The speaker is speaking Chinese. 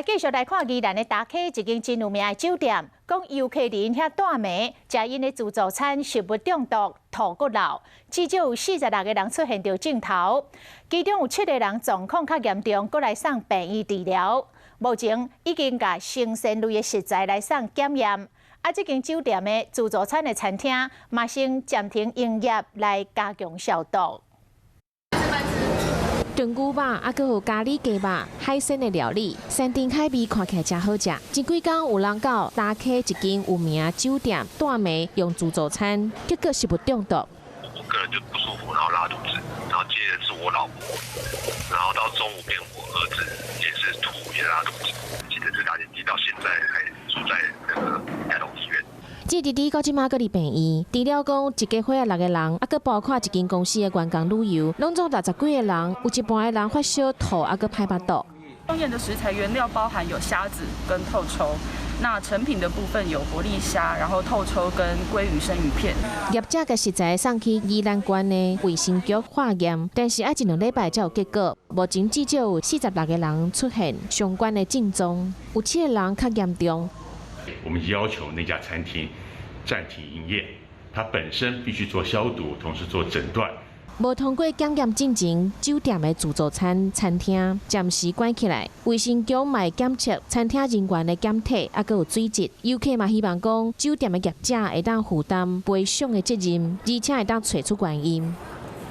继续来看宜兰的大溪一间真有名的酒店，讲游客伫因遐住暝，食因的自助餐食物中毒，吐骨流，至少有46个人出现着症头，其中有7个人状况较严重，搁来送病院治疗。目前已经甲生鲜类的食材来送检验，这间酒店的自助餐的餐厅嘛先暂停营业来加强消毒。 炖牛肉，还有咖喱鸡肉、海鲜的料理，山珍海味看起来真好食。前几天有人到大溪一间有名的酒店住暝用自助餐，结果食物中毒。我个人就不舒服，然后拉肚子，然后接着是我老婆，然后到中午变我儿子也是吐也拉肚子，记得是打点滴到现在还住在那个台东医院。 这弟弟到即马搁伫病院，除了讲一家伙6个人，还搁包括一间公司的员工旅游，拢总60几个人，有一半的人发烧、吐，还搁歹巴肚。用验的食材原料包含有虾子跟透抽，那成品的部分有活力虾，然后透抽跟鲑鱼生鱼片。业者甲食材送去宜兰县的卫生局化验，但是要1、2礼拜才有结果。目前至少有46个人出现相关的症状，有7个人较严重。 我们要求那家餐厅暂停营业，它本身必须做消毒，同时做诊断。无通过检验进前，酒店的自助餐餐厅暂时关起来。卫生局嘛检测餐厅人员的检体，还有水质。游客嘛希望讲酒店的业者会当负担赔偿的责任，而且会当找出原因。